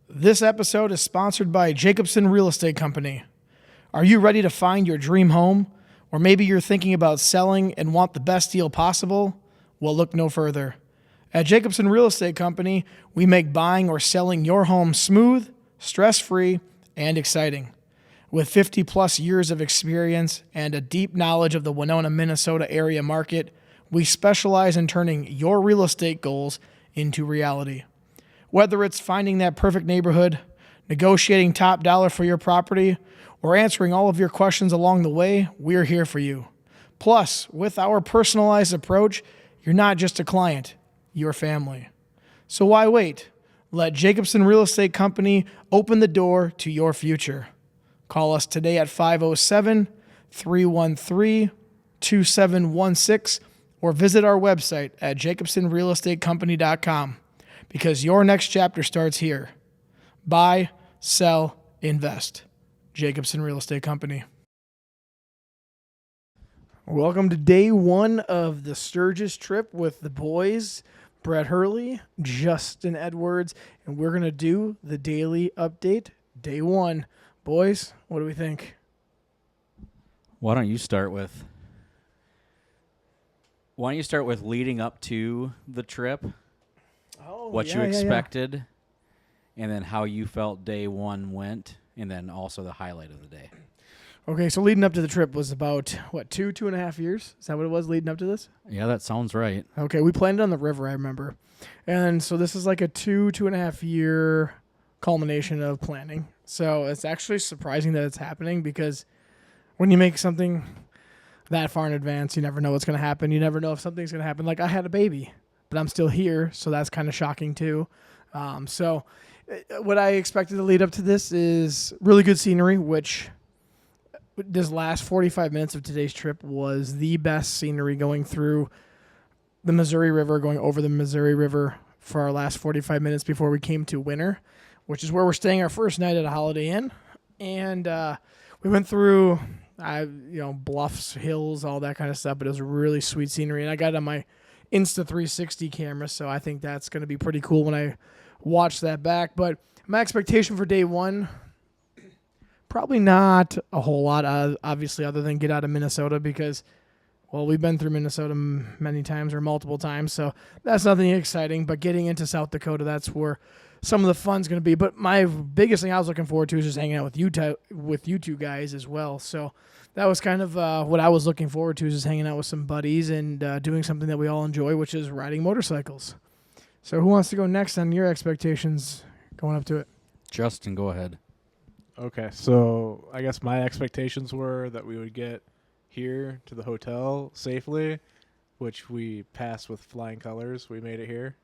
This episode is sponsored by Jacobson Real Estate Company. Are you ready to find your dream home? Or maybe you're thinking about selling and want the best deal possible? Well, look no further. At Jacobson Real Estate Company, we make buying or selling your home smooth, stress-free, and exciting. With 50 plus years of experience and a deep knowledge of the Winona, Minnesota area market, we specialize in turning your real estate goals into reality. Whether it's finding that perfect neighborhood, negotiating top dollar for your property, or answering all of your questions along the way, we're here for you. Plus, with our personalized approach, you're not just a client, you're family. So why wait? Let Jacobson Real Estate Company open the door to your future. Call us today at 507-313-2716 or visit our website at jacobsonrealestatecompany.com. Because your next chapter starts here. Buy, sell, invest. Jacobson Real Estate Company. Welcome to day one of the Sturgis Trip with the boys, Brett Hurley, Justin Edwards, and we're going to do the daily update, day one. Boys, what do we think? Why don't you start with leading up to the trip? What you expected, and then how you felt day one went, and then also the highlight of the day. Okay, so leading up to the trip was about, two and a half years? Is that what it was leading up to this? Yeah, that sounds right. Okay, we planned it on the river, I remember. And so this is like a 2.5 year culmination of planning. So it's actually surprising that it's happening because when you make something that far in advance, you never know what's going to happen. You never know if something's going to happen. Like I had a baby, but I'm still here, so that's kind of shocking too. So what I expected to lead up to this is really good scenery, which this last 45 minutes of today's trip was the best scenery going through the Missouri River, going over the Missouri River for our last 45 minutes before we came to Winter, which is where we're staying our first night at a Holiday Inn. And we went through, bluffs, hills, all that kind of stuff, but it was really sweet scenery. And I got it on my Insta360 camera, so I think that's going to be pretty cool when I watch that back. But my expectation for day one, probably not a whole lot, obviously, other than get out of Minnesota because, well, we've been through Minnesota many times or multiple times, so that's nothing exciting. But getting into South Dakota, that's where some of the fun's going to be. But my biggest thing I was looking forward to is just hanging out with you two guys as well. So that was kind of what I was looking forward to, is just hanging out with some buddies and doing something that we all enjoy, which is riding motorcycles. So who wants to go next on your expectations going up to it? Justin, go ahead. Okay, so I guess my expectations were that we would get here to the hotel safely, which we passed with flying colors. We made it here.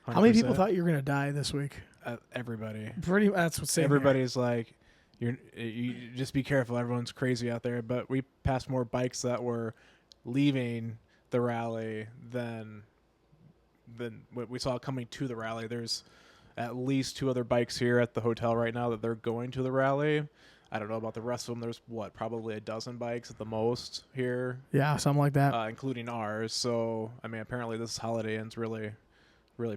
100%. How many people thought you were going to die this week? Everybody. That's what's saying. Everybody's like, you just be careful. Everyone's crazy out there. But we passed more bikes that were leaving the rally than what we saw coming to the rally. There's at least 2 other bikes here at the hotel right now that they're going to the rally. I don't know about the rest of them. There's probably a dozen bikes at the most here. Yeah, something like that. Including ours. So, I mean, apparently this Holiday Inn's really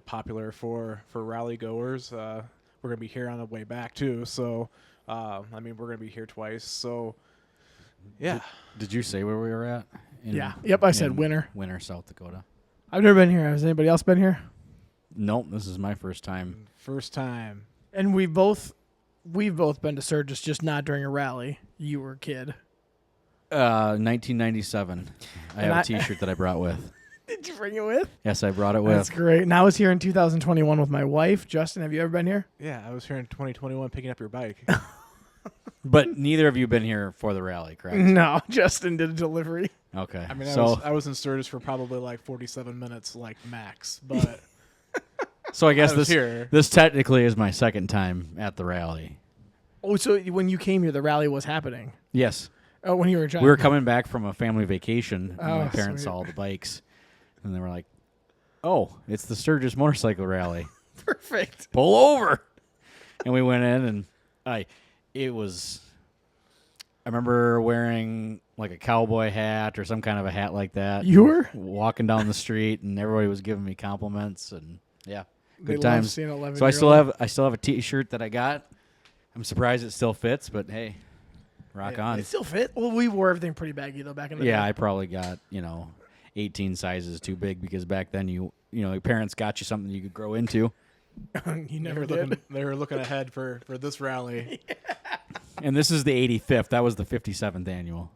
popular for rally goers. We're going to be here on the way back too. So, we're going to be here twice. So, yeah. Did you say where we were at? Yep, I said Winter. Winter, South Dakota. I've never been here. Has anybody else been here? Nope, this is my first time. First time. And we've both been to Sturgis, just not during a rally. You were a kid. 1997. I have a T-shirt that I brought with. Did you bring it with? Yes, I brought it with. That's great. And I was here in 2021 with my wife. Justin, have you ever been here? Yeah, I was here in 2021 picking up your bike. But neither of you been here for the rally, correct? No, Justin did a delivery. Okay. I mean, I was in Sturgis for probably like 47 minutes, like max. But so I guess this technically is my second time at the rally. Oh, so when you came here, the rally was happening. Yes. Oh, when you were driving. We were coming back from a family vacation, and my Oh, parents sweet. saw all the bikes, and they were like, "Oh, it's the Sturgis Motorcycle Rally. Perfect. Pull over!" And we went in, and I remember wearing like a cowboy hat or some kind of a hat like that. You were? Walking down the street, and everybody was giving me compliments, and yeah, They good love times. seeing 11 So I still have a T-shirt that I got. I'm surprised it still fits, but hey, rock on. It still fit. Well, we wore everything pretty baggy though back in the day. Yeah, I probably got 18 sizes too big because back then your parents got you something you could grow into. You never did. They were looking ahead for this rally. And this is the 85th. That was the 57th annual.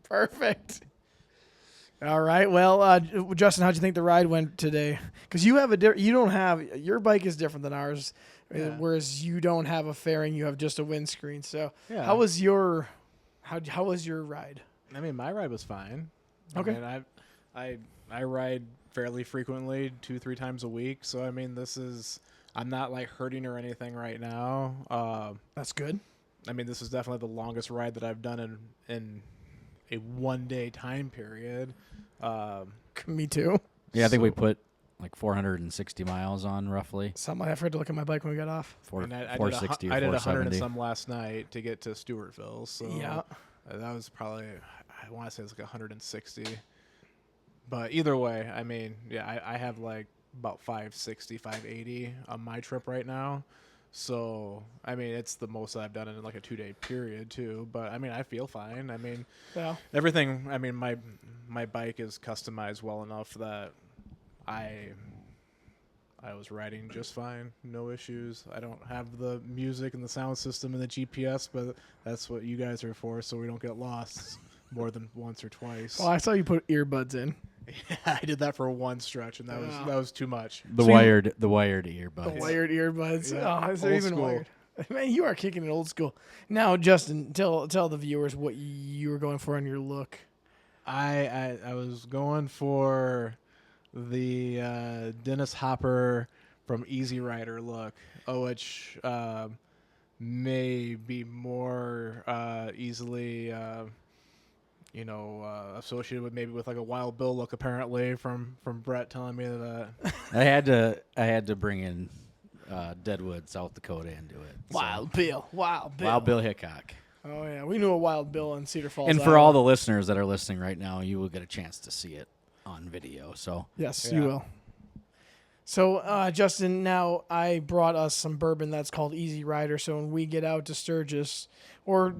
Perfect. All right. Well, Justin, how'd you think the ride went today? Because you have your bike is different than ours, whereas you don't have a fairing, you have just a windscreen. So, Yeah. how was your ride? I mean, my ride was fine. Okay. I mean, I ride fairly frequently, 2-3 times a week. So I mean, I'm not like hurting or anything right now. That's good. I mean, this is definitely the longest ride that I've done in a 1-day time period. Me too. Yeah, I think we put like 460 miles on roughly. Something I forgot to look at my bike when we got off. And I 460 or I did 100 and 470. some last night to get to Stewartville. So Yeah. that was probably, I want to say it's like 160. But either way, I mean, yeah, I have like about 560, 580 on my trip right now. So, I mean, it's the most I've done in like a 2-day period too. But I mean, I feel fine. I mean, Yeah. everything, I mean, my bike is customized well enough that I was riding just fine. No issues. I don't have the music and the sound system and the GPS, but that's what you guys are for, so we don't get lost more than once or twice. Well, I saw you put earbuds in. Yeah, I did that for one stretch, and that was too much. The wired earbuds. The wired earbuds. Yeah, Oh, is there old even school. wired? Man, you are kicking it old school. Now, Justin, tell the viewers what you were going for on your look. I was going for the Dennis Hopper from Easy Rider look, which may be more easily associated with like a Wild Bill look, apparently from Brett telling me that. I had to bring in Deadwood, South Dakota into it. So. Wild Bill. Wild Bill Hickok. Oh, yeah. We knew a Wild Bill in Cedar Falls. And for all the listeners that are listening right now, you will get a chance to see it on video. So Yes, Yeah. you will. So, Justin, now I brought us some bourbon that's called Easy Rider. So when we get out to Sturgis, or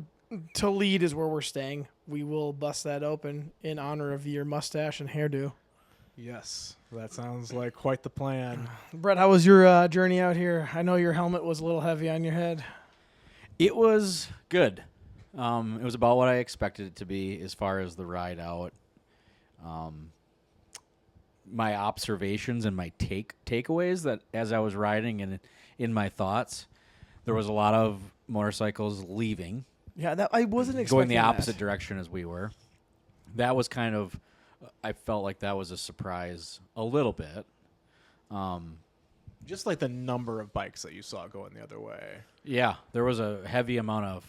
Toledo is where we're staying, we will bust that open in honor of your mustache and hairdo. Yes, that sounds like quite the plan. Brett, how was your journey out here? I know your helmet was a little heavy on your head. it was good. It was about what I expected it to be as far as the ride out. My observations and my takeaways that as I was riding and in my thoughts, there was a lot of motorcycles leaving, Yeah, that I wasn't expecting going the that. opposite direction as we were. That was kind of, I felt like that was a surprise a little bit. Just like the number of bikes that you saw going the other way. Yeah, there was a heavy amount of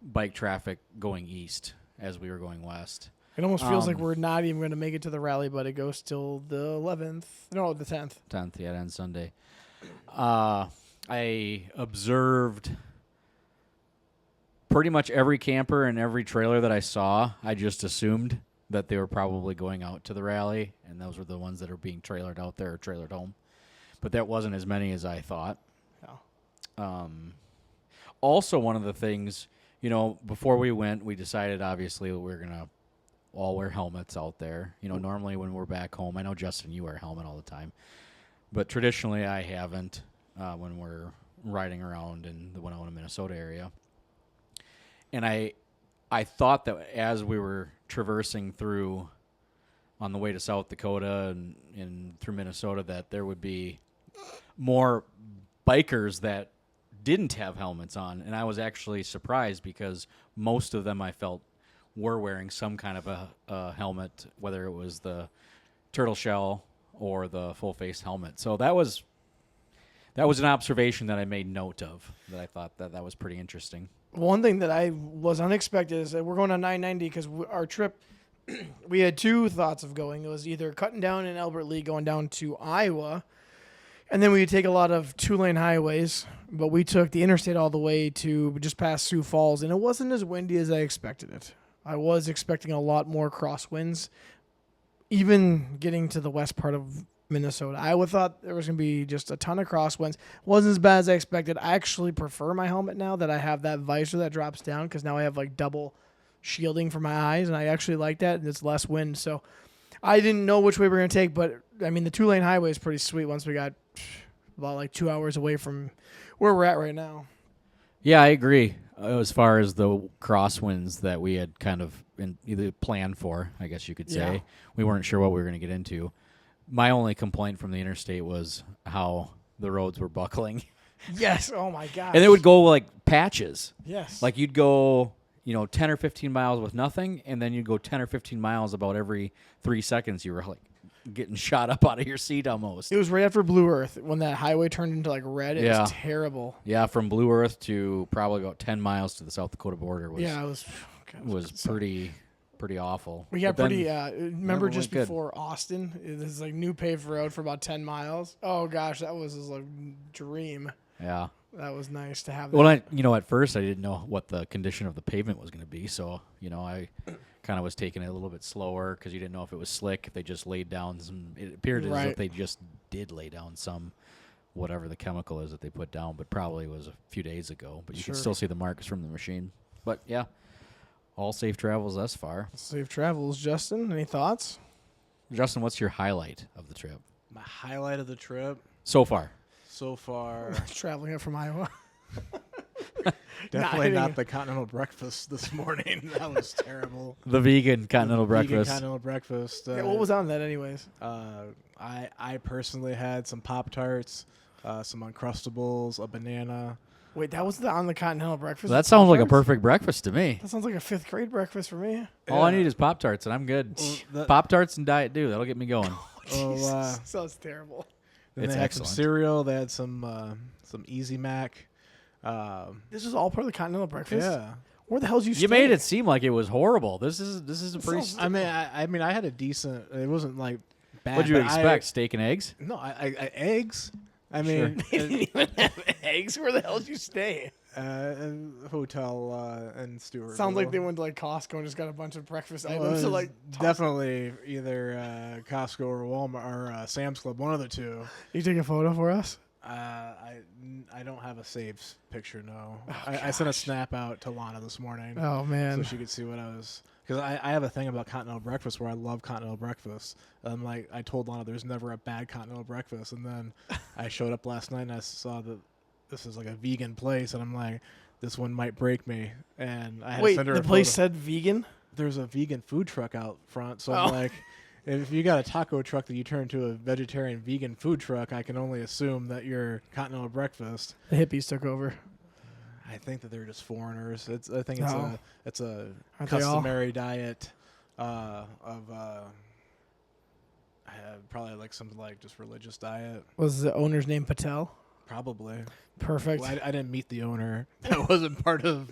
bike traffic going east as we were going west. It almost feels like we're not even going to make it to the rally, but it goes till the 11th. No, the 10th. 10th, yeah, it ends Sunday. I observed pretty much every camper and every trailer that I saw. I just assumed that they were probably going out to the rally, and those were the ones that are being trailered out there or trailered home. But that wasn't as many as I thought. No. Also, one of the things, before we went, we decided, obviously, that we're going to all wear helmets out there. Normally when we're back home, I know, Justin, you wear a helmet all the time. But traditionally, I haven't when we're riding around in the Winona, Minnesota area. And I thought that as we were traversing through on the way to South Dakota and through Minnesota, that there would be more bikers that didn't have helmets on. And I was actually surprised because most of them I felt were wearing some kind of a helmet, whether it was the turtle shell or the full face helmet. So that was an observation that I made note of, that I thought that was pretty interesting. One thing that I was unexpected is that we're going on 990 because our trip, we had two thoughts of going. It was either cutting down in Albert Lee, going down to Iowa, and then we would take a lot of 2-lane highways, but we took the interstate all the way to just past Sioux Falls, and it wasn't as windy as I expected it. I was expecting a lot more crosswinds, even getting to the west part of Minnesota. I thought there was going to be just a ton of crosswinds. Wasn't as bad as I expected. I actually prefer my helmet now that I have that visor that drops down because now I have like double shielding for my eyes, and I actually like that, and it's less wind. So I didn't know which way we were going to take, but I mean, the 2-lane highway is pretty sweet once we got about like 2 hours away from where we're at right now. Yeah, I agree. As far as the crosswinds that we had kind of either planned for, I guess you could say, Yeah. we weren't sure what we were going to get into. My only complaint from the interstate was how the roads were buckling. Yes. Oh my gosh. And it would go like patches. Yes. Like you'd go, 10 or 15 miles with nothing, and then you'd go 10 or 15 miles about every 3 seconds. You were like getting shot up out of your seat almost. It was right after Blue Earth when that highway turned into like red. It Yeah. was terrible. Yeah, from Blue Earth to probably about 10 miles to the South Dakota border was Yeah, it was. was pretty awful. We got But then- pretty. Remember went just good. before Austin, this is like new paved road for about 10 miles. Oh gosh, that was just like dream. Yeah. That was nice to have. That. Well, at first I didn't know what the condition of the pavement was going to be, so I kind of was taking it a little bit slower because you didn't know if it was slick, if they just laid down some. It appeared as Right. if they just did lay down some, whatever the chemical is that they put down, but probably was a few days ago. But you Sure. can still see the marks from the machine. But yeah, all safe travels thus far. Safe travels, Justin. Any thoughts? Justin, what's your highlight of the trip My highlight of the trip so far? so far, Traveling up from Iowa. definitely hitting not it. the continental breakfast this morning. That was terrible. The vegan continental Vegan breakfast. continental breakfast. Yeah, what was on that, anyways? I personally had some Pop-Tarts, some Uncrustables, a banana. Wait, that was on the continental breakfast. That sounds like a Pop-Tarts? perfect breakfast to me. That sounds like a 5th grade breakfast for me. All I Yeah. need is Pop-Tarts, and I'm good. Well, that- Pop-Tarts and Diet Dew. That'll get me going. Oh, Jesus, sounds terrible. Then It's they had excellent. some cereal. They had some Easy Mac. This is all part of the continental breakfast. Yeah. Where the hell's you? You stay? made it seem like it was horrible. This is a pretty. sounds- I mean, I had a decent. It wasn't like bad. What'd you but expect? Steak and eggs? No, eggs. I mean, They didn't even have eggs. Where the hell did you stay? a hotel in Stewartville. Sounds like they went to like Costco and just got a bunch of breakfast Well, items. it So was like, definitely either Costco or Walmart or Sam's Club, one of the two. you take a photo for us? I don't have a saved picture. No, Oh, I sent a gosh. snap out to Lana this morning Oh so man, she could see what I was. Because I have a thing about continental breakfast where I love continental breakfast. Like I told Lana, there's never a bad continental breakfast. And then I showed up last night and I saw that this is like a vegan place, and I'm like, this one might break me. And I had wait, to send her the a place photo. said vegan. There's a vegan food truck out front, so Oh. I'm like, if you got a taco truck that you turn into a vegetarian vegan food truck, I can only assume that your continental breakfast. The hippies took over. I think that they're just foreigners. I think No. it's a Aren't they all? customary diet of probably like some like just religious diet. Was the owner's name Patel? Probably. Perfect. Well, I didn't meet the owner. That wasn't part of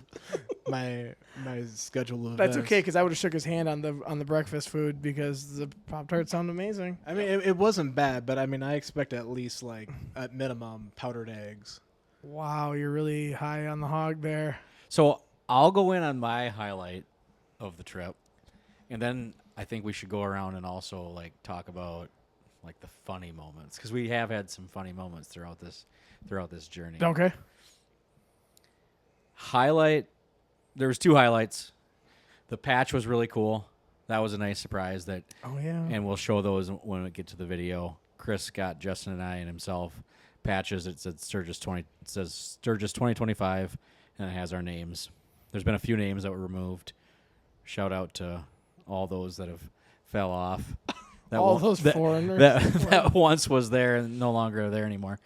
my schedule of That's events. okay because I would have shook his hand on the breakfast food because the Pop Tarts sound amazing. I mean, it wasn't bad, but I mean, I expect at least like at minimum powdered eggs. Wow, you're really high on the hog there. So I'll go in on my highlight of the trip, and then I think we should go around and also like talk about like the funny moments because we have had some funny moments throughout this journey. Okay. Highlight. There was 2 highlights. The patch was really cool. That was a nice surprise. Oh yeah. And we'll show those when we get to the video. Chris got Justin and I and himself patches. It said Sturgis 20. It says Sturgis 2025, and it has our names. There's been a few names that were removed. Shout out to all those that have fell off. All those foreigners. that once was there and no longer are there anymore.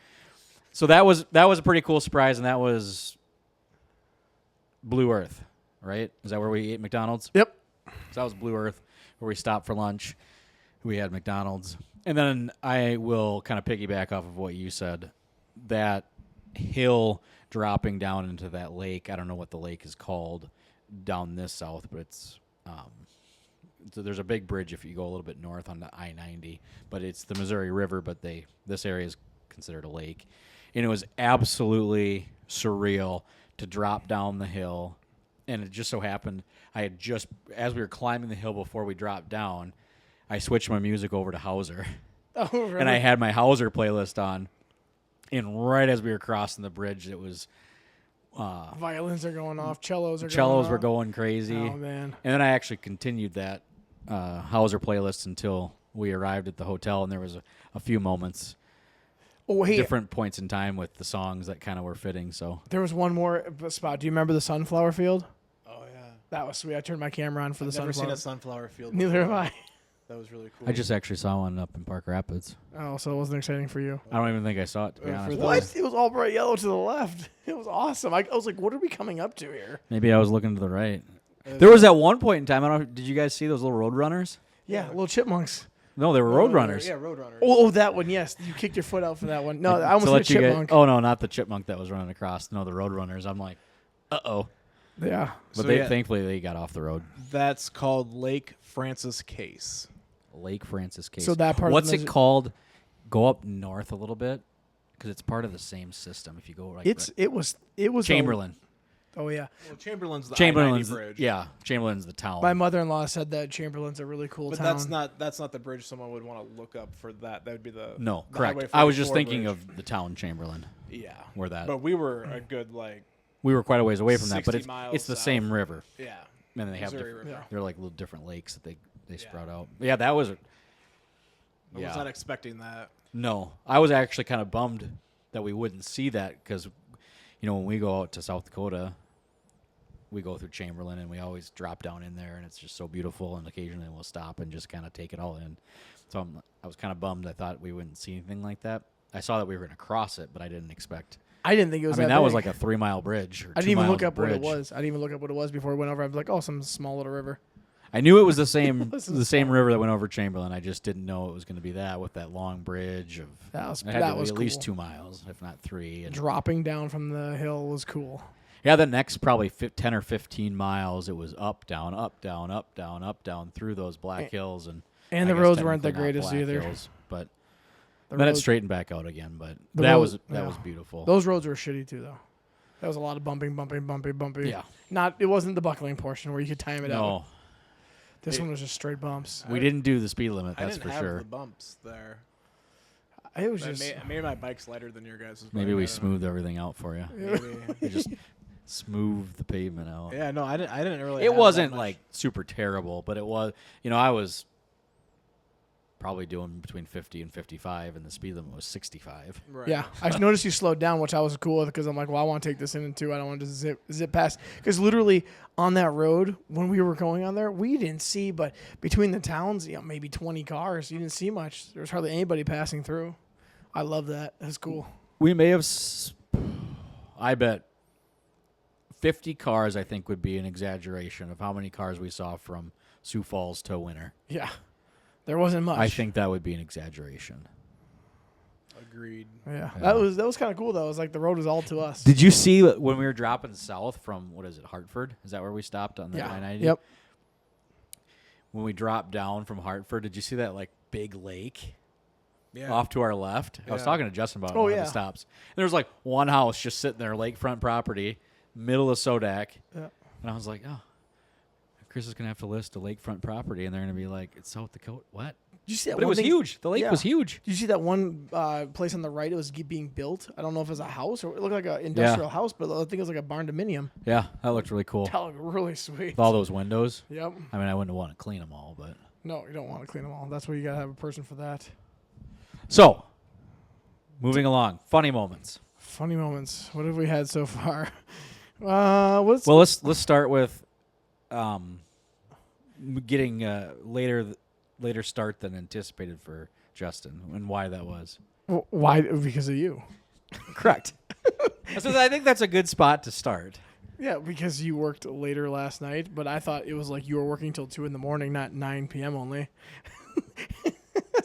So that was a pretty cool surprise, and that was Blue Earth, right? Is that where we ate McDonald's? Yep. So that was Blue Earth, where we stopped for lunch. We had McDonald's. And then I will kind of piggyback off of what you said. That hill dropping down into that lake. I don't know what the lake is called down this south, but it's so there's a big bridge if you go a little bit north on the I-90, but it's the Missouri River, but this area is considered a lake. And it was absolutely surreal to drop down the hill. And it just so happened I had just, as we were climbing the hill before we dropped down, I switched my music over to Hauser. Oh, really? And I had my Hauser playlist on. And right as we were crossing the bridge, it was... violins are going off. Cellos were going crazy. Oh, man. And then I actually continued that Hauser playlist until we arrived at the hotel, and there was a few moments, different points in time with the songs that kind of were fitting. So there was one more spot. Do you remember the sunflower field? Oh yeah, that was sweet. I turned my camera on for the sunflower. Never seen a sunflower field. Neither have before. I. That was really cool. I just actually saw one up in Park Rapids. Oh, so it wasn't exciting for you. I don't even think I saw it, to be For honest. those- What? It was all bright yellow to the left. It was awesome. I was like, what are we coming up to here? Maybe I was looking to the right. There was at one point in time, I don't know, did you guys see those little road runners? Yeah, little chipmunks. No, they were road runners. Yeah, road runners. Oh, that one, yes. You kicked your foot out for that one. No, I almost To hit a let you guys- chipmunk. oh, no, not the chipmunk that was running across. No, the road runners. I'm like, uh-oh. Yeah. But So, thankfully, they got off the road. That's called Lake Francis Case. Lake Francis Case. So that part of What's the it called? Go up north a little bit, because it's part of the same system. If you go like It was Chamberlain. Oh yeah. Well, Chamberlain's the Chamberlain's I-90 bridge. yeah. Chamberlain's the town. My mother-in-law said that Chamberlain's a really cool But town. that's not the bridge someone would want to look up for that. That would be the no, the correct. Highway I was just 44 thinking bridge. of the town Chamberlain. Yeah, where that. But we were a good like We were quite a ways away from that, but 60 miles it's the south. same river, yeah. and they have Missouri different, River. they're like little different lakes that they sprout out. Yeah, that was. I was not expecting that. No, I was actually kind of bummed that we wouldn't see that because, when we go out to South Dakota, we go through Chamberlain and we always drop down in there, and it's just so beautiful. And occasionally we'll stop and just kind of take it all in. So I was kind of bummed. I thought we wouldn't see anything like that. I saw that we were going to cross it, but I didn't expect. I didn't think it was. I mean, that was big. like a 3-mile bridge. Or I didn't even look up what what it was. I didn't even look up what it was before we went over. I was like, oh, some small little river. I knew it was the same This is the same river that went over Chamberlain. I just didn't know it was going to be that with that long bridge of. That was It had to be was at cool. least 2 miles, if not 3. And Dropping down from the hill was cool. yeah, the next probably 10 or 15 miles, it was up, down, up, down, up, down, up, down through those black hills, and And I the guess roads weren't the technically not greatest black either. hills, but The then it roads- straightened back out again. But The that road- was yeah. beautiful. Those roads were shitty too, though. That was a lot of bumping. Yeah. It wasn't the buckling portion where you could time it out. No, This one was just straight bumps. we didn't do the speed limit. I That's didn't for have sure. the bumps there. It was But just. maybe my bike's lighter than your guys'. Maybe we smoothed everything out for you. Maybe. We just smoothed the pavement out. Yeah, no, I didn't really. It have wasn't that much. like super terrible, but it was. I was probably doing between 50 and 55, and the speed limit was 65. Right. Yeah, I noticed you slowed down, which I was cool with because I'm like, well, I want to take this in too. I don't want to just zip past. Because literally on that road, when we were going on there, we didn't see, but between the towns, maybe 20 cars. You didn't see much. There was hardly anybody passing through. I love that. That's cool. We may have, I bet 50 cars, I think, would be an exaggeration of how many cars we saw from Sioux Falls to Winter. Yeah, there wasn't much. I think that would be an exaggeration. Agreed. Yeah, Yeah. that was kind of cool though. It was like the road was all to us. Did you see when we were dropping south from, what is it, Hartford? Is that where we stopped on the Yeah. I-90? Yep. When we dropped down from Hartford, did you see that, like, big lake? Yeah. Off to our left. I was Yeah. talking to Justin about Oh, one yeah. of the stops. And there was like one house just sitting there, lakefront property, middle of Sodak. Yeah. And I was like, oh, Chris is going to have to list a lakefront property, and they're going to be like, it's South Dakota. What? Did you see that? But it one was thing- huge. The lake Yeah. was huge. Did you see that one place on the right? It was being built. I don't know if it was a house or it looked like an industrial house, but I think it was like a barn dominium. Yeah, that looked really cool. That looked really sweet. With all those windows. Yep. I mean, I wouldn't want to clean them all, but. No, you don't want to clean them all. That's where you gotta have a person for that. So, moving along. Funny moments. Funny moments. What have we had so far? What's Well, let's start with getting later start than anticipated for Justin, and why that was. why? Because of you. Correct. So I think that's a good spot to start. Yeah, because you worked later last night, but I thought it was like you were working till 2 a.m, not 9 p.m. only.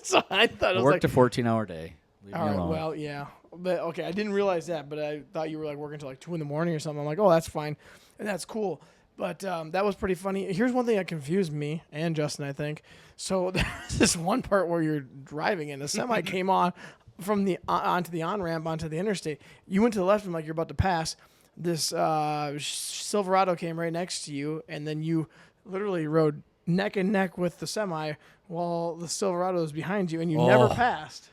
So I thought it was Worked like, a 14-hour day. Leave me all right, alone. well, yeah. But okay, I didn't realize that, but I thought you were like working till like 2 a.m. or something. I'm like, oh, that's fine, and that's cool. But that was pretty funny. Here's one thing that confused me and Justin, I think. So there's this one part where you're driving and the semi came on from the onto the on ramp onto the interstate. You went to the left and like you're about to pass. This Silverado came right next to you, and then you literally rode neck and neck with the semi while the Silverado was behind you, and you never passed.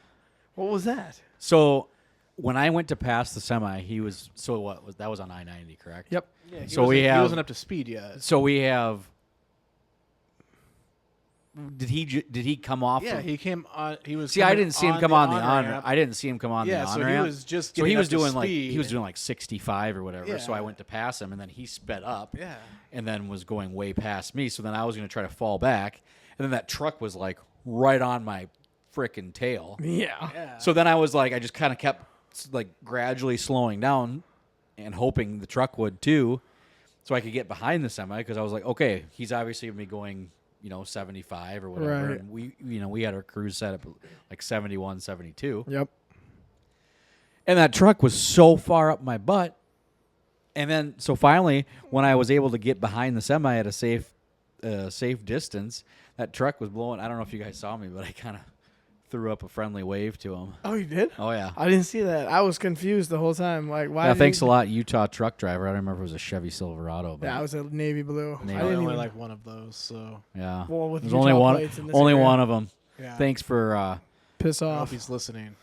What was that? So when I went to pass the semi, he was that was on I-90, correct? Yep. Yeah, He he wasn't up to speed yet. So we have. Did he come off? Yeah, he came on. He was. See, I didn't see him come on the on. ramp. I didn't see him come on the on so ramp. he was just. So he getting was up to doing speed. he was doing like 65 or whatever. Yeah. So I went to pass him, and then he sped up. Yeah. And then was going way past me. So then I was going to try to fall back, and then that truck was like right on my freaking tail. Yeah. Yeah. So then I was like, I just kind of kept like gradually slowing down, and hoping the truck would too, so I could get behind the semi because I was like, okay, he's obviously going to be going 75 or whatever. Right. And we had our cruise set up like 71, 72. Yep. And that truck was so far up my butt. And then, so finally, when I was able to get behind the semi at a safe distance, that truck was blowing. I don't know if you guys saw me, but I kind of threw up a friendly wave to him. Oh, you did? Oh, yeah. I didn't see that. I was confused the whole time. Like, why? Yeah, thanks a lot, Utah truck driver. I don't remember if it was a Chevy Silverado. But Yeah, I was a navy blue. Navy. I I didn't only even like one of those. So yeah. Well, with There's Utah only one. plates in this Only area. one of them. yeah. Thanks for piss I hope off. he's listening.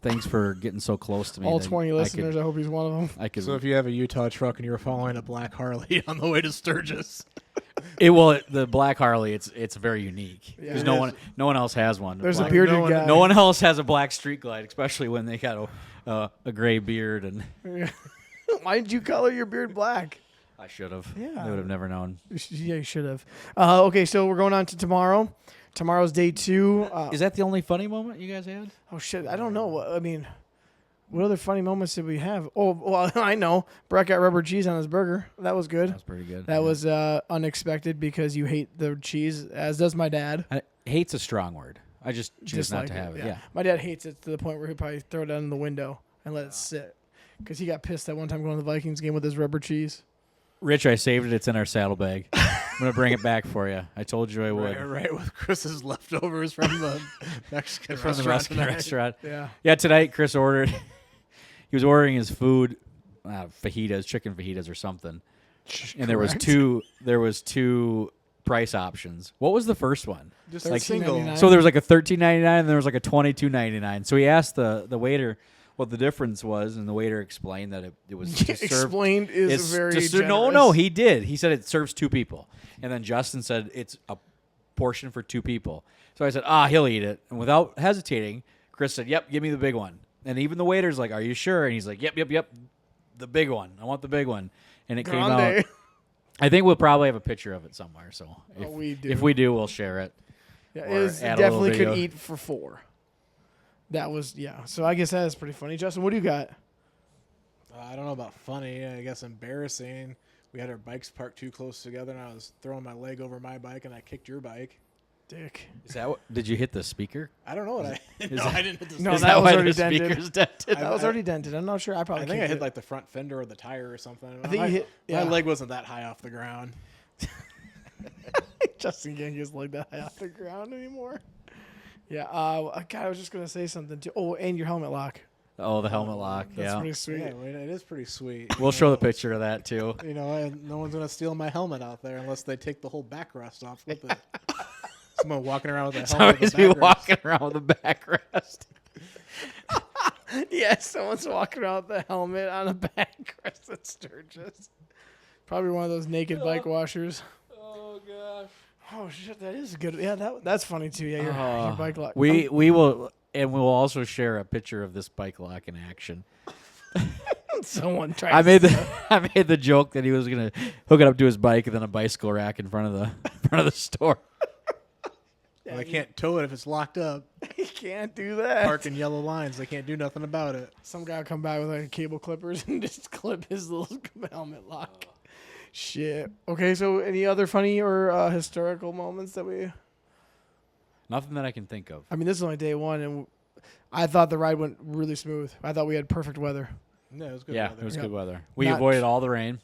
thanks for getting so close to me. All that 20 I listeners, I hope he's one of them. I could. So if you have a Utah truck and you're following a black Harley on the way to Sturgis, the black Harley, it's very unique Yeah, because it no one else has one. There's a Black- bearded no one- guy. No one else has a black street glide, especially when they got a gray beard. And Why did you color your beard black? I should have. Yeah. They would have never known. Yeah, you should have. Okay, so we're going on to tomorrow. Tomorrow's day 2. Is that the only funny moment you guys had? Oh, shit. I don't know. I mean, what other funny moments did we have? Oh, well, I know. Brett got rubber cheese on his burger. That was good. That was pretty good. That was unexpected because you hate the cheese, as does my dad. Hate's a strong word. I just choose not Dislike to have it. Yeah. My dad hates it to the point where he'd probably throw it out in the window and let it sit. Because he got pissed that one time going to the Vikings game with his rubber cheese. Rich, I saved it. It's in our saddlebag. I'm gonna bring it back for you. I told you I would. right with Chris's leftovers from the Mexican From the restaurant. Mexican restaurant. Yeah. Yeah, tonight Chris ordered. He was ordering his food, fajitas, chicken fajitas or something, and there was two price options. What was the first one? Just Like like single. $13.99. So there was like a $13.99 and there was like a $22.99. So he asked the waiter what the difference was, and the waiter explained that it was to serve. Explained is It's very to ser- generous. no, he did. He said it serves 2 people, and then Justin said it's a portion for 2 people. So I said, he'll eat it, and without hesitating, Chris said, "Yep, give me the big one." And even the waiter's like, "Are you sure?" And he's like, "Yep, the big one. I want the big one." And it came out. Grande. I think we'll probably have a picture of it somewhere. So if we do. if we do, we'll share it. Yeah, Or it add a little definitely could video. eat for 4. That was, yeah. So I guess that is pretty funny. Justin, what do you got? I don't know about funny. I guess embarrassing. We had our bikes parked too close together, and I was throwing my leg over my bike, and I kicked your bike. Dick. Is that what? Did you hit the speaker? I don't know what I. No, that- I didn't hit the. No, Is that that was why already the dented. speaker's dented? That was already dented. I'm not sure. I probably I think I kicked hit it. like the front fender or the tire or something. I think you hit. My Yeah. leg wasn't that high off the ground. Justin can't get his leg that high off the ground anymore. Yeah. God, I was just gonna say something too. Oh, and your helmet lock. Oh, the helmet lock. That's Yeah. pretty sweet. Yeah, well, it is pretty sweet. We'll show the picture of that too. You know, and no one's gonna steal my helmet out there unless they take the whole backrest off with it. Someone walking around with a helmet with Somebody's a be backrest. walking around with a backrest. Yeah, someone's walking around with the helmet on a backrest at Sturgis. Probably one of those naked bike washers. Oh gosh. Oh shit, that is good. Yeah, that's funny too. Yeah, your bike lock. We will, and we will also share a picture of this bike lock in action. Someone tried. I made the joke that he was gonna hook it up to his bike and then a bicycle rack in front of the store. Well, they can't tow it if it's locked up. You can't do that. Parking yellow lines. They can't do nothing about it. Some guy will come by with like cable clippers and just clip his little helmet lock. Shit. Okay, so any other funny or historical moments that we? Nothing that I can think of. I mean, this is only day 1, and I thought the ride went really smooth. I thought we had perfect weather. Yeah, it was good. Yeah, weather. it was Yep. good weather. We Not- avoided all the rain.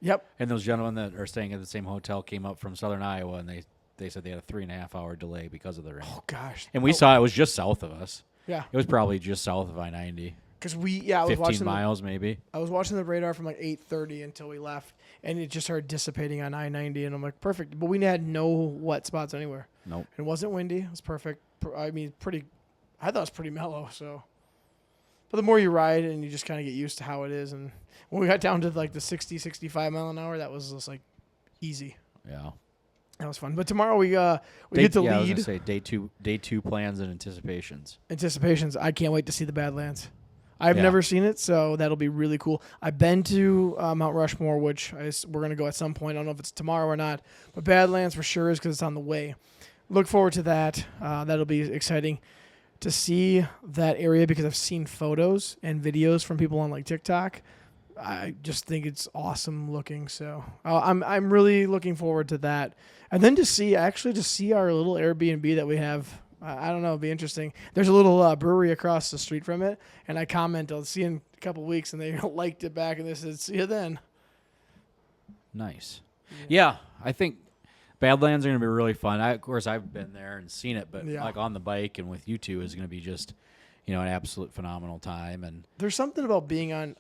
Yep. And those gentlemen that are staying at the same hotel came up from southern Iowa, and they said they had a 3.5 hour delay because of the rain. Oh gosh. And we saw it was just south of us. Yeah. It was probably just south of I-90. Because I was 15 watching miles maybe. I was watching the radar from like 8:30 until we left, and it just started dissipating on I-90, and I'm like, perfect. But we had no wet spots anywhere. Nope. It wasn't windy. It was perfect. I mean, I thought it was pretty mellow. So, but the more you ride, and you just kind of get used to how it is, and when we got down to like the 60, 65 mile an hour, that was just like easy. Yeah. That was fun. But tomorrow we get to I was lead. gonna say day two plans and anticipations. Anticipations. I can't wait to see the Badlands. I've Yeah. never seen it, so that'll be really cool. I've been to Mount Rushmore, which we're going to go at some point. I don't know if it's tomorrow or not, but Badlands for sure is because it's on the way. Look forward to that. That'll be exciting to see that area because I've seen photos and videos from people on like TikTok. I just think it's awesome looking. So I'm really looking forward to that, and then to see our little Airbnb that we have. I don't know. It'll be interesting. There's a little brewery across the street from it, and I commented, I'll see you in a couple weeks, and they liked it back, and they said, see you then. Nice. Yeah, I think Badlands are going to be really fun. Of course, I've been there and seen it, but Yeah. like on the bike and with you two is going to be just, an absolute phenomenal time. And There's something about being on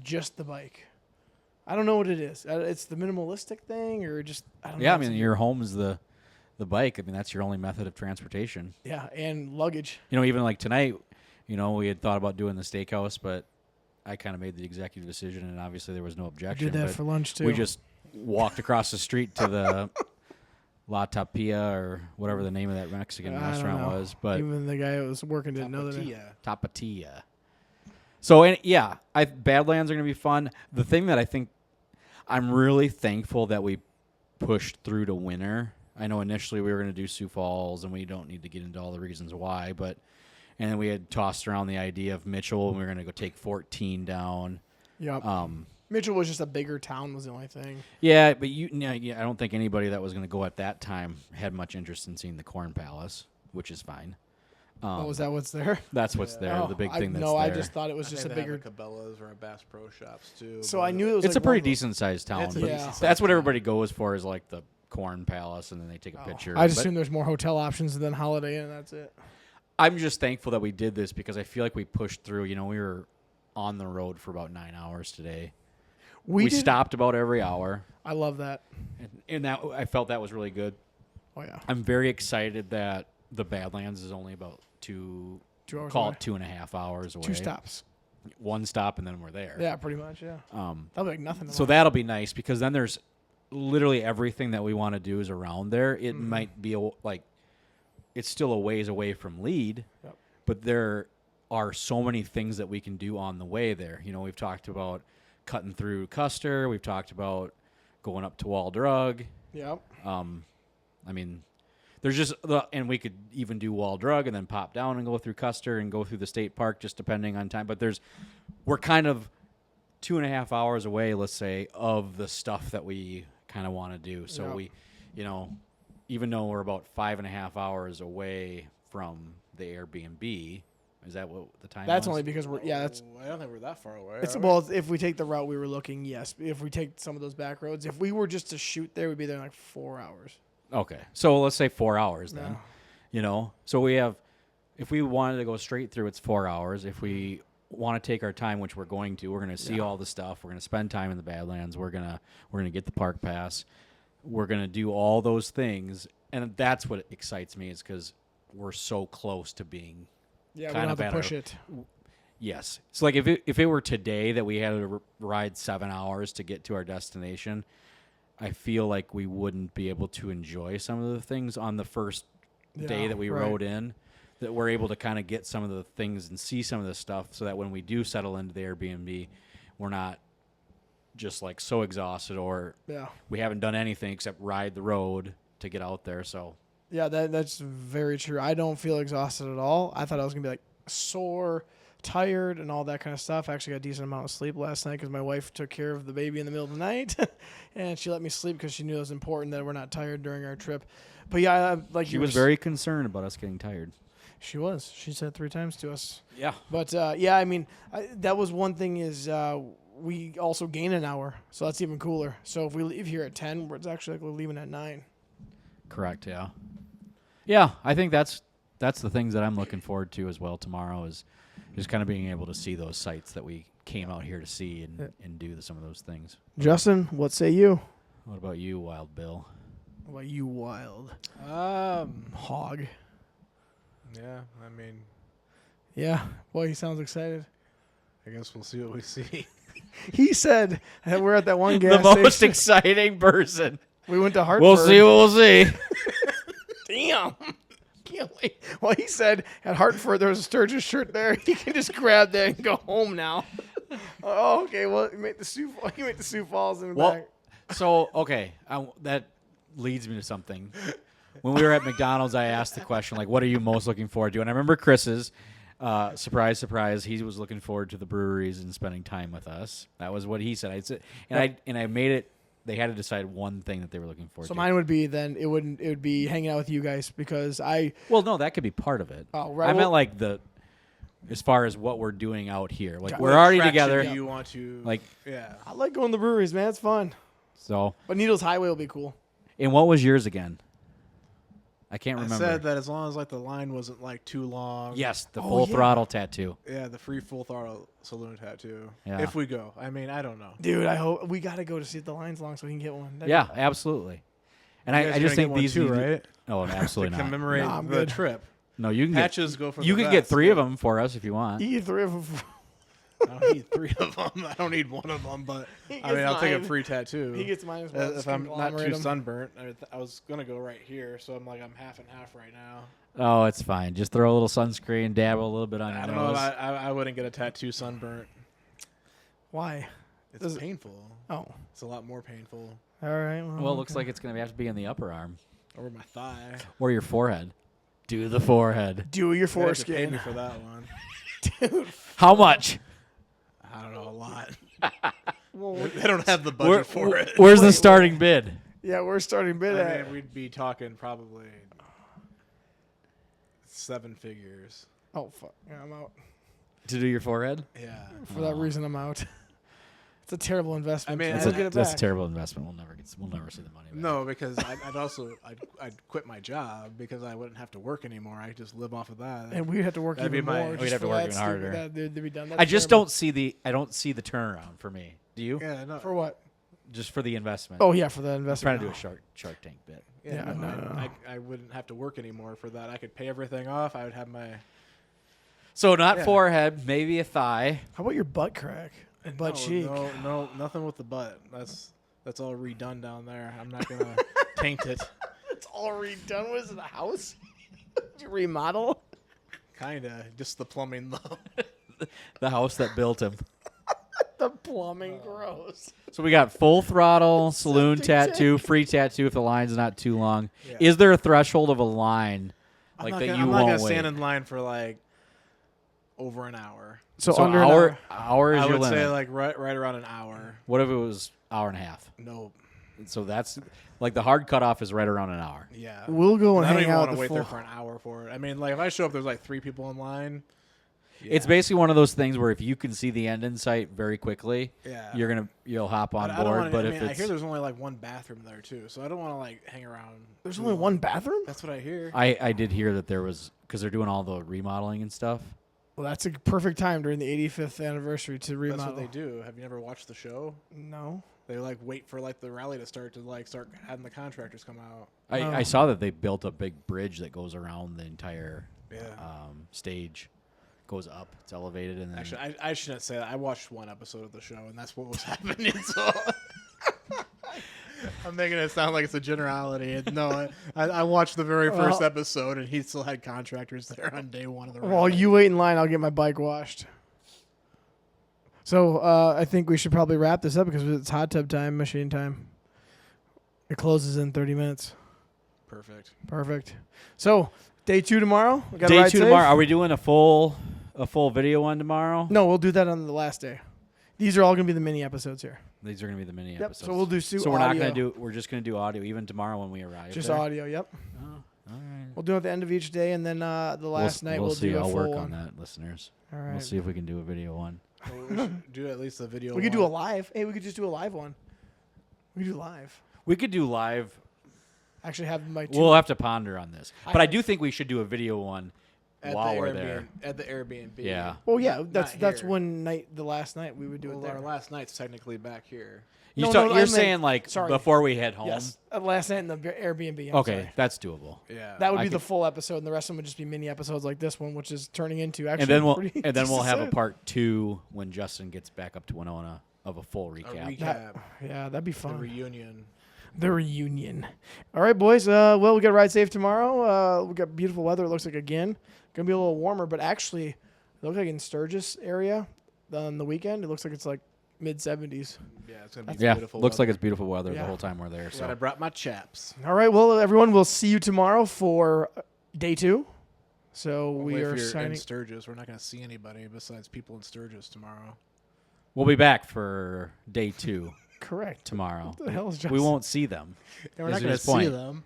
just the bike. I don't know what it is. It's the minimalistic thing, or just, I don't know. yeah, I It's- mean, your home is the bike. I mean, that's your only method of transportation. Yeah, and luggage. Even like tonight, we had thought about doing the steakhouse, but I kind of made the executive decision, and obviously there was no I objection. did that but for lunch, too. we just walked across the street to the La Tapia or whatever the name of that Mexican I don't restaurant know. was. But Even the guy who was working didn't know that. Tapatia. So, Badlands are going to be fun. The thing that I think I'm really thankful that we pushed through to winter. I know initially we were going to do Sioux Falls, and we don't need to get into all the reasons why, and then we had tossed around the idea of Mitchell, and we were going to go take 14 down. Yep. Mitchell was just a bigger town was the only thing. Yeah, but I don't think anybody that was going to go at that time had much interest in seeing the Corn Palace, which is fine. Is that what's there? That's what's there, Oh, the big thing that's no, there. I just thought it was just a bigger. Cabela's or a Bass Pro Shops too. So I knew it was. It's like a pretty one of those- decent-sized town, It's a but decent-sized that's what town. everybody goes for is like the Corn Palace, and then they take a picture. I just But assume there's more hotel options than Holiday Inn, and that's it. I'm just thankful that we did this because I feel like we pushed through. We were on the road for about 9 hours today. We did- stopped about every hour, I love that. and that I felt that was really good. Oh yeah, I'm very excited that the Badlands is only about 2 hours. call away. it 2.5 hours away. 2 stops. One stop, and then we're there. Yeah, pretty much. Yeah, that'll be like nothing. So that'll be nice because then there's literally everything that we want to do is around there. It Mm-hmm. might be it's still a ways away from Lead, Yep. but there are so many things that we can do on the way there. We've talked about cutting through Custer. We've talked about going up to Wall-Drug. Yep. I mean, there's just and we could even do Wall-Drug and then pop down and go through Custer and go through the state park, just depending on time. But we're kind of 2.5 hours away, let's say, of the stuff that we kind of want to do. So Yep. we, even though we're about 5.5 hours away from the Airbnb, is that what the time? That's was? only because we're that's. I don't think we're that far away. It's are we? well, if we take the route we were looking, yes. If we take some of those back roads, if we were just to shoot there, we'd be there in like 4 hours. Okay, so let's say 4 hours then. No. So we have, if we wanted to go straight through, it's 4 hours. If we want to take our time, which we're going to, we're going to see all the stuff. We're going to spend time in the Badlands. We're gonna get the park pass. We're gonna do all those things, and that's what excites me is because we're so close to being. Yeah, we kind don't of have to at push it. Yes, it's like if it were today that we had to ride 7 hours to get to our destination, I feel like we wouldn't be able to enjoy some of the things on the first day Yeah, that we right. rode in. That we're able to kind of get some of the things and see some of the stuff, so that when we do settle into the Airbnb, we're not just like so exhausted or Yeah. we haven't done anything except ride the road to get out there. So Yeah, that's very true. I don't feel exhausted at all. I thought I was gonna be like sore, tired, and all that kind of stuff. I actually got a decent amount of sleep last night because my wife took care of the baby in the middle of the night, and she let me sleep because she knew it was important that we're not tired during our trip. But yeah, like she was very concerned about us getting tired. She was. She said 3 times to us. Yeah. But yeah, I mean, that was one thing is we also gain an hour, so that's even cooler. So if we leave here at 10, it's actually like we're leaving at 9. Correct. Yeah. Yeah, I think that's the things that I'm looking forward to as well tomorrow is just kind of being able to see those sites that we came out here to see and do some of those things. Justin, what say you? What about you, Wild Bill? What about you, Wild Hog? Yeah, I mean, Yeah, boy, he sounds excited. I guess we'll see what we see. He said that we're at that one gas The most station. exciting person. We went to Hartford. We'll see what we'll see. Damn. Can't wait. Well, he said at Hartford there was a Sturgis shirt there. You can just grab that and go home now. Oh, okay. Well, you make the Sioux Falls in the back. So, okay, that leads me to something. When we were at McDonald's, I asked the question, like, what are you most looking forward to? And I remember Chris's, surprise, surprise, he was looking forward to the breweries and spending time with us. That was what he said. I made it, they had to decide one thing that they were looking forward to. So mine would be then it would be hanging out with you guys because Well, no, that could be part of it. Oh, right. I meant like as far as what we're doing out here. Like, Got we're what already Traction together. You want to, Like, yeah. I like going to the breweries, man. It's fun. So, But Needles Highway will be cool. and what was yours again? I can't I remember. said that as long as like the line wasn't like too long. Yes, the Oh, full yeah. throttle tattoo. Yeah, the free full throttle saloon tattoo. Yeah. If we go, I mean, I don't know. Dude, I hope we got to go to see if the line's long so we can get one. Yeah, absolutely. And You guys I are just gonna think get one these too, need to- right? Oh, absolutely To not. commemorate Nah, I'm the good. trip. No, you can get Patches go for you the can get best. 3 of them for us if you want. You get 3 of them. I don't need 3 of them. I don't need 1 of them, but He I mean, gets I'll take a mine. free tattoo. He gets mine as well. if Just I'm not conglomerate too 'em. sunburnt. I was gonna go right here, so I'm like I'm half and half right now. Oh, it's fine. Just throw a little sunscreen, dabble a little bit on I your don't know. nose. I wouldn't get a tattoo sunburnt. Why? It's Does it- painful. Oh, It's a lot more painful all right. Well, it looks okay. like it's going to have to be in the upper arm over my thigh. or your forehead. Do the forehead. Do your They have to pay foreskin. me for that one. Dude. How much? I don't know, a lot. Well, They don't have the budget for it. Where's the starting bid? yeah, we're starting bid I at. mean, we'd be talking probably 7 figures. Oh fuck! Yeah, I'm out. To do your forehead? Yeah. For that reason, I'm out. It's a terrible investment. I mean, We'll That's get it That's back. a terrible investment. We'll never see the money back. No, because I'd quit my job because I wouldn't have to work anymore. I just live off of that. And we'd have to work That'd even be my- more. We'd just have to for work that even stupid- harder. They'd be done. I just terrible. don't see the turnaround for me. Do you? Yeah, no. For what? Just for the investment. Oh yeah, for the I'm investment. trying to do a Shark Tank bit. Yeah, Yeah, no. I wouldn't have to work anymore for that. I could pay everything off. I would have my So not Yeah. forehead, maybe a thigh. How about your butt crack? And butt cheek. No, nothing with the butt. That's all redone down there. I'm not gonna taint it. It's all redone. Was it a house? Did you remodel? Kinda, just the plumbing though. The house that built him. The plumbing, gross. So we got full throttle, saloon Septic tattoo, free tattoo if the line's not too long. Yeah. Is there a threshold of a line I'm like not that gonna, you I'm won't not gonna wait? stand in line for like over an hour. So, So under hour is I your would limit. say like right around an hour. What if it was hour and a half? Nope. So that's like the hard cutoff is right around an hour. Yeah. we'll go and I don't hang even out want the to wait full. there for an hour for it. I mean, like if I show up, there's like 3 people in line. It's yeah. basically one of those things where if you can see the end in sight very quickly, Yeah. you'll hop on I don't board. wanna, But I if mean, I it's hear there's only like one bathroom there too, so I don't want to like hang around. There's too only long. one bathroom. That's what I hear. I did hear that there was because they're doing all the remodeling and stuff. Well, that's a perfect time during the 85th anniversary to That's remodel. what they do. Have you never watched the show? No. They like wait for like the rally to start having the contractors come out. I Oh. saw that they built a big bridge that goes around the entire Yeah. stage, goes up, it's elevated, and then Actually, I shouldn't say that. I watched one episode of the show, and that's what was happening. So I'm making it sound like it's a generality. And no, I watched the very first Well- episode, and he still had contractors there on day 1 of the rally. While you wait in line, I'll get my bike washed. So I think we should probably wrap this up because it's hot tub time, machine time. It closes in 30 minutes. Perfect. Perfect. So day 2 tomorrow. We gotta day ride 2 safe? tomorrow. Are we doing a full video one tomorrow? No, we'll do that on the last day. These are all going to be the mini episodes here. These are going to be the mini Yep. episodes. So we'll do So we're not audio. going to do. We're just going to do audio even tomorrow when we arrive. Just there? audio. Yep. Oh, All right. We'll do it at the end of each day, and then the last night we'll see. do a I'll full work one. on that, listeners. All right. We'll see if we can do a video one. Well, we should do at least a video. We could do a live. Hey, we could just do a live one. We could do live. We could do live. Actually, have my. We'll have to ponder on this, I- but I do think we should do a video one at while the we're Airbnb, there. at the Airbnb. Yeah. Well, yeah, that's here. one night. The last night we would do it Well, there. our last night's technically back here. You No, talk- no, I you're meant- saying like sorry. before we head home. Yes, last night in the Airbnb. I'm Okay, sorry. that's doable. Yeah. That would I be the could- full episode, and the rest of them would just be mini episodes like this one, which is turning into actually. And then we'll pretty have a decent. part 2 when Justin gets back up to Winona of a full a recap. recap. Yeah, that'd be The fun. reunion. The reunion. All right, boys. Well, we got to ride safe tomorrow. We got beautiful weather. It looks like again gonna be a little warmer, but actually, it looks like in Sturgis area on the weekend, it looks like it's like mid-70s. Yeah, it's gonna be Yeah, beautiful. looks weather. like it's beautiful weather Yeah. the whole time we're there. Glad So I brought my chaps. All right. Well, everyone, we'll see you tomorrow for day 2. So Only we if are you're signing. in Sturgis. We're not gonna see anybody besides people in Sturgis tomorrow. we'll be back for day 2 Correct. tomorrow. What the hell is Justin? We won't see them. And we're Is not gonna his see point. them.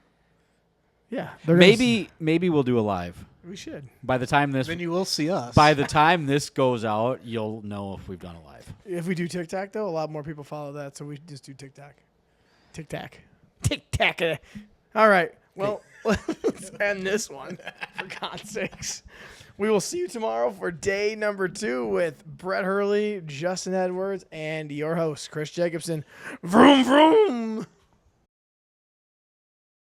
Yeah. they're gonna Maybe we'll do a live. we should. By the time this Then you will see us. by the time this goes out, you'll know if we've done a live. If we do TikTok though, a lot more people follow that, so we just do TikTok. TikTok. All right. Well, let's end this one for God's sakes. We will see you tomorrow for day number 2 with Brett Hurley, Justin Edwards, and your host, Chris Jacobson. Vroom, vroom.